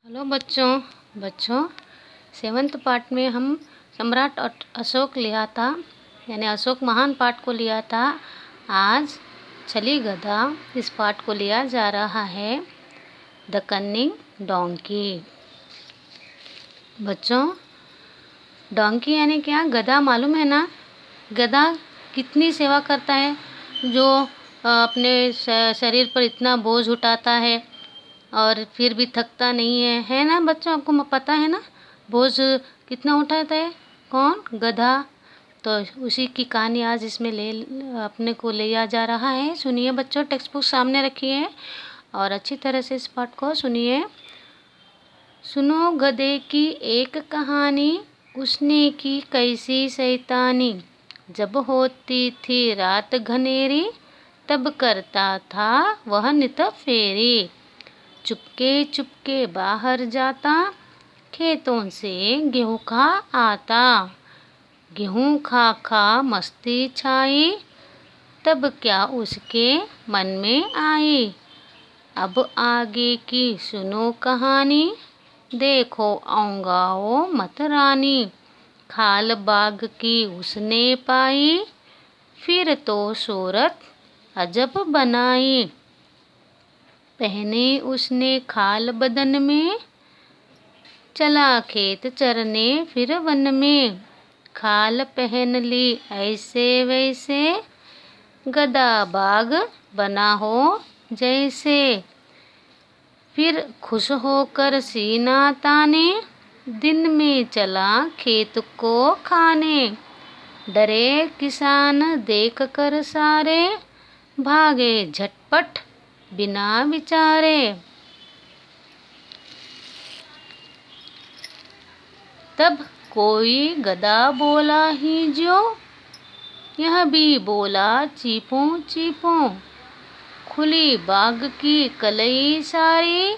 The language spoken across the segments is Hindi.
हेलो बच्चों सेवन्थ पार्ट में हम सम्राट अशोक लिया था, यानी अशोक महान पाठ को लिया था। आज छली गधा इस पाठ को लिया जा रहा है, द कन्निंग डोंकी। बच्चों, डोंकी यानी क्या? गधा मालूम है ना? गधा कितनी सेवा करता है, जो अपने शरीर पर इतना बोझ उठाता है और फिर भी थकता नहीं है ना बच्चों? आपको पता है ना बोझ कितना उठाता है? कौन? गधा। तो उसी की कहानी आज इसमें अपने को लिया जा रहा है। सुनिए बच्चों, टेक्स्ट बुक सामने रखिए और अच्छी तरह से इस पाठ को सुनिए। सुनो गधे की एक कहानी, उसने की कैसी शैतानी। जब होती थी रात घनेरी, तब करता था वह नित फेरी। चुपके चुपके बाहर जाता, खेतों से गेहूं खा आता। गेहूं खा खा मस्ती छाई, तब क्या उसके मन में आई। अब आगे की सुनो कहानी, देखो आऊंगा वो मत रानी। खाल बाग की उसने पाई, फिर तो सूरत अजब बनाई। पहने उसने खाल बदन में, चला खेत चरने फिर वन में। खाल पहन ली ऐसे वैसे, गधा बाग बना हो जैसे। फिर खुश होकर सीना ताने, दिन में चला खेत को खाने। डरे किसान देख कर सारे, भागे झटपट बिना विचारे। तब कोई गधा बोला ही जो, यह भी बोला चीपों चीपों। खुली बाग की कलई सारी,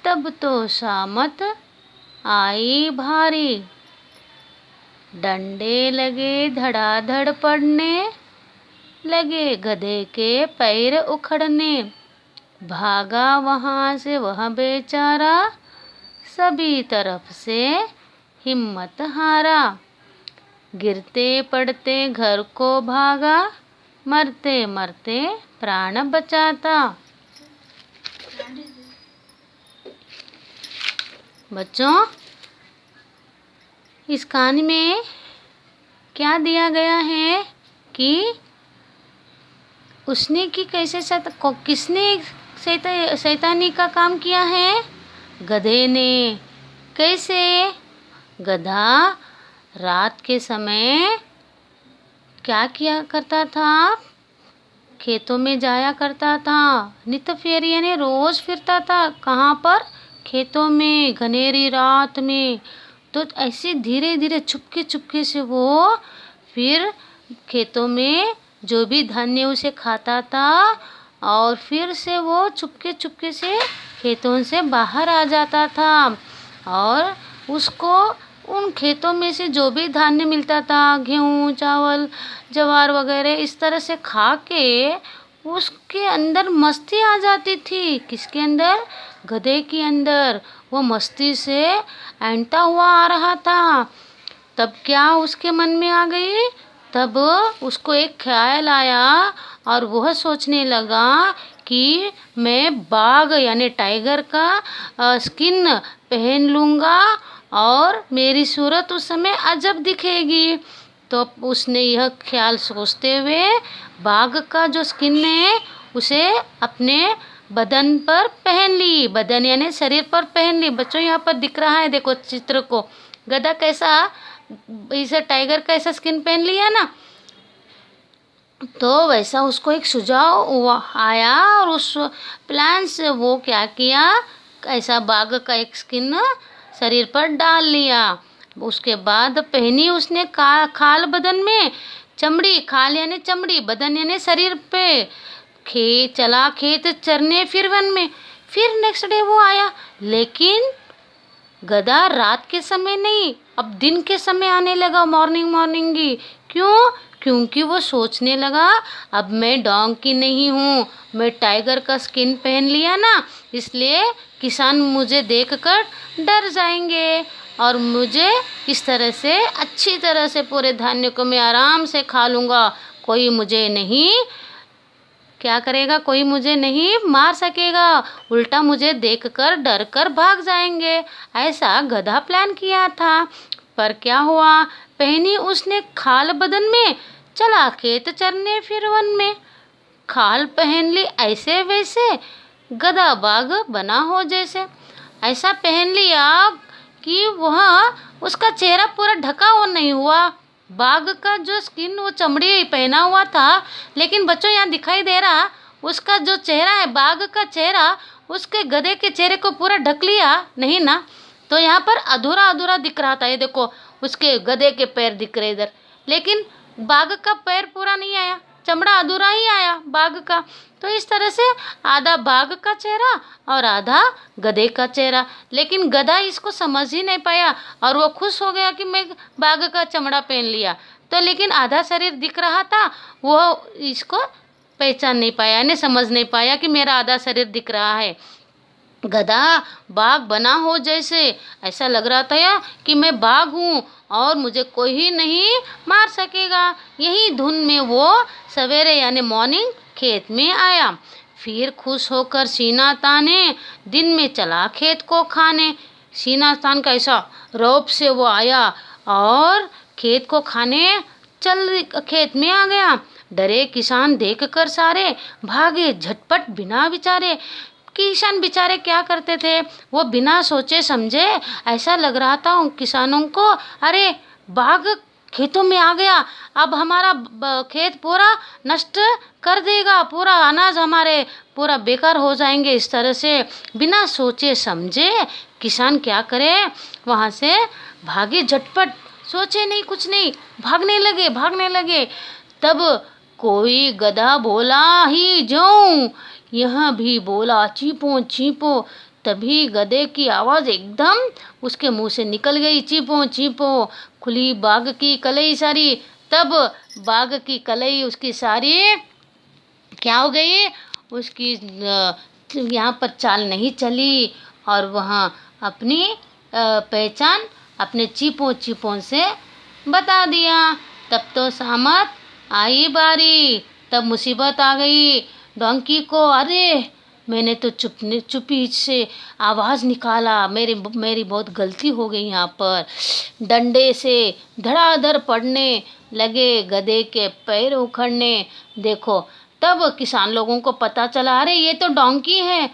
तब तो सामत आई भारी। डंडे लगे धड़ाधड़ पड़ने, लगे गधे के पैर उखड़ने। भागा वहाँ से वह बेचारा, सभी तरफ से हिम्मत हारा। गिरते पड़ते घर को भागा, मरते मरते प्राण बचाता। बच्चों, इस कहानी में क्या दिया गया है कि उसने की कैसे किसने शैतानी का काम किया है? गधे ने। कैसे? गधा रात के समय क्या किया करता था? खेतों में जाया करता था। नित फेरी यानी रोज फिरता था। कहाँ पर? खेतों में, घनेरी रात में। तो ऐसे धीरे धीरे चुपके चुपके से वो फिर खेतों में जो भी धान्य उसे खाता था, और फिर से वो चुपके चुपके से खेतों से बाहर आ जाता था। और उसको उन खेतों में से जो भी धान्य मिलता था, गेहूँ, चावल, ज्वार वगैरह, इस तरह से खा के उसके अंदर मस्ती आ जाती थी। किसके अंदर? गधे के अंदर। वो मस्ती से ऐंठता हुआ आ रहा था। तब क्या उसके मन में आ गई? तब उसको एक ख्याल आया और वह सोचने लगा कि मैं बाघ यानी टाइगर का स्किन पहन लूँगा और मेरी सूरत उस समय अजब दिखेगी। तो उसने यह ख्याल सोचते हुए बाघ का जो स्किन है उसे अपने बदन पर पहन ली। बदन यानी शरीर पर पहन ली। बच्चों, यहाँ पर दिख रहा है, देखो चित्र को। गधा कैसा, इसे टाइगर का ऐसा स्किन पहन लिया ना, तो वैसा उसको एक सुझाव आया और उस प्लान से वो क्या किया, ऐसा बाघ का एक स्किन शरीर पर डाल लिया। उसके बाद पहनी उसने खाल बदन में, चमड़ी, खाल यानी चमड़ी, बदन यानी शरीर पे। चला खेत चरने फिर वन में। फिर नेक्स्ट डे वो आया, लेकिन गधा रात के समय नहीं, अब दिन के समय आने लगा, मॉर्निंग ही। क्यों? क्योंकि वो सोचने लगा अब मैं डोंकी नहीं हूँ, मैं टाइगर का स्किन पहन लिया ना, इसलिए किसान मुझे देखकर डर जाएंगे और मुझे इस तरह से अच्छी तरह से पूरे धान्य को मैं आराम से खा लूँगा। कोई मुझे नहीं क्या करेगा, कोई मुझे नहीं मार सकेगा, उल्टा मुझे देखकर डर कर भाग जाएंगे। ऐसा गधा प्लान किया था। पर क्या हुआ, पहनी उसने खाल बदन में, चला खेत चरने फिर वन में। खाल पहन ली ऐसे वैसे, गधा बाघ बना हो जैसे। ऐसा पहन लिया कि वह उसका चेहरा पूरा ढका हुआ नहीं हुआ। बाघ का जो स्किन वो चमड़ी पहना हुआ था, लेकिन बच्चों यहाँ दिखाई दे रहा उसका जो चेहरा है, बाघ का चेहरा उसके गधे के चेहरे को पूरा ढक लिया नहीं ना। तो यहाँ पर अधूरा अधूरा दिख रहा था। ये देखो उसके गधे के पैर दिख रहे इधर, लेकिन बाघ का पैर पूरा नहीं आया, चमड़ा अधूरा ही आया बाघ का। तो इस तरह से आधा बाघ का चेहरा और आधा गधे का चेहरा। लेकिन गधा इसको समझ ही नहीं पाया और वो खुश हो गया कि मैं बाघ का चमड़ा पहन लिया। तो लेकिन आधा शरीर दिख रहा था, वो इसको पहचान नहीं पाया, यानी समझ नहीं पाया कि मेरा आधा शरीर दिख रहा है। गधा बाघ बना हो जैसे, ऐसा लग रहा था या कि मैं बाघ हूँ और मुझे कोई ही नहीं मार सकेगा। यही धुन में वो सवेरे यानी मॉर्निंग खेत में आया। फिर खुश होकर सीना ताने दिन में चला खेत को खाने। सीना तान का ऐसा रौब से वो आया और खेत को खाने चल खेत में आ गया। डरे किसान देखकर सारे भागे झटपट बिना विचारे। किसान बेचारे क्या करते थे, वो बिना सोचे समझे, ऐसा लग रहा था उन किसानों को, अरे बाघ खेतों में आ गया, अब हमारा खेत पूरा नष्ट कर देगा, पूरा अनाज हमारे पूरा बेकार हो जाएंगे। इस तरह से बिना सोचे समझे किसान क्या करे, वहाँ से भागे झटपट, सोचे नहीं कुछ नहीं, भागने लगे। तब कोई गधा बोला ही जाऊं, यह भी बोला चीपो चीपो। तभी गधे की आवाज़ एकदम उसके मुंह से निकल गई, चीपो चीपो। खुली बाघ की कलई सारी। तब बाघ की कलई उसकी सारी क्या हो गई, उसकी यहाँ पर चाल नहीं चली और वहाँ अपनी पहचान अपने चीपों चीपों से बता दिया। तब तो सामत आई बारी, तब मुसीबत आ गई डोंकी को। अरे मैंने तो चुपी से आवाज़ निकाला, मेरी बहुत गलती हो गई। यहाँ पर डंडे से धड़ाधड़ पड़ने लगे, गधे के पैर उखड़ने। देखो तब किसान लोगों को पता चला, अरे ये तो डोंकी है,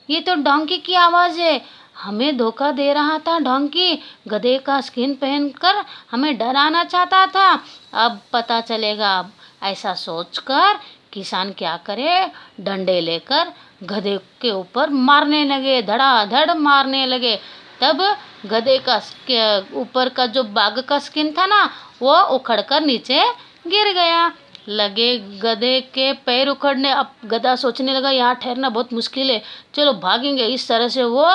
ये तो डोंकी की आवाज़ है, हमें धोखा दे रहा था डोंकी, गधे का स्किन पहनकर हमें डराना चाहता था, अब पता चलेगा। ऐसा सोचकर किसान क्या करे, डंडे लेकर गधे के ऊपर मारने लगे, धड़ाधड़ मारने लगे। तब गधे का ऊपर का जो बाघ का स्किन था ना, वो उखड़कर नीचे गिर गया। लगे गधे के पैर उखड़ने। अब गधा सोचने लगा यहाँ ठहरना बहुत मुश्किल है, चलो भागेंगे। इस तरह से वो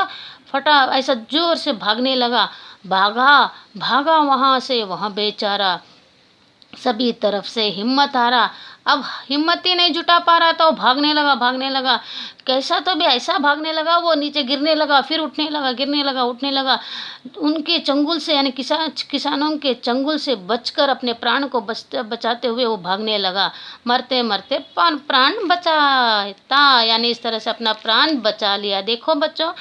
फटा ऐसा जोर से भागने लगा, भागा वहाँ से वहाँ बेचारा, सभी तरफ से हिम्मत हारा। अब हिम्मत ही नहीं जुटा पा रहा था, वो भागने लगा। कैसा तो भी ऐसा भागने लगा, वो नीचे गिरने लगा, फिर उठने लगा। उनके चंगुल से यानी किसानों के चंगुल से बचकर अपने प्राण को बचाते हुए वो भागने लगा। मरते मरते प्राण बचाता, यानी इस तरह से अपना प्राण बचा लिया। देखो बच्चों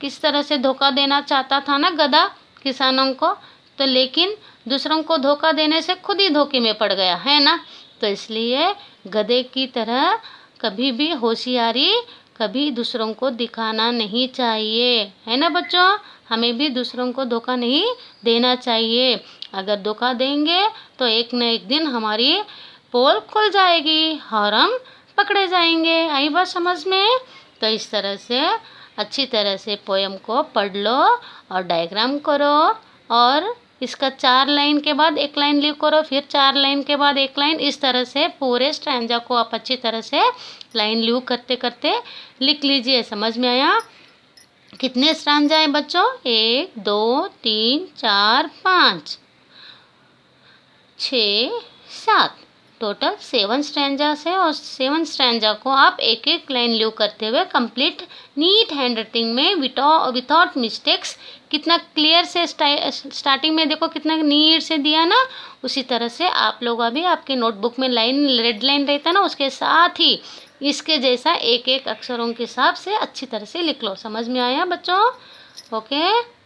किस तरह से धोखा देना चाहता था ना गधा किसानों को, तो लेकिन दूसरों को धोखा देने से खुद ही धोखे में पड़ गया है ना। तो इसलिए गधे की तरह कभी भी होशियारी कभी दूसरों को दिखाना नहीं चाहिए, है ना बच्चों। हमें भी दूसरों को धोखा नहीं देना चाहिए। अगर धोखा देंगे तो एक न एक दिन हमारी पोल खुल जाएगी और हम पकड़े जाएंगे। आई बात समझ में। तो इस तरह से अच्छी तरह से पोयम को पढ़ लो और डायग्राम करो, और इसका 4 लाइन के बाद 1 लाइन लिख करो, फिर 4 लाइन के बाद 1 लाइन। इस तरह से पूरे स्टैंजा को आप अच्छी तरह से लाइन लिख करते करते लिख लीजिए। समझ में आया। कितने स्टैंजा है बच्चों, 1 2 3 4 5 6 7। टोटल 7 स्टैंजास है और 7 स्टैंजा को आप एक एक लाइन ल्यू करते हुए कंप्लीट नीट हैंड राइटिंग में विदाउट मिस्टेक्स, कितना क्लियर से स्टार्टिंग में देखो कितना नीट से दिया ना, उसी तरह से आप लोग अभी आपके नोटबुक में लाइन रेड लाइन रहता है ना, उसके साथ ही इसके जैसा एक एक अक्षरों के हिसाब से अच्छी तरह से लिख लो। समझ में आया बच्चों? ओके।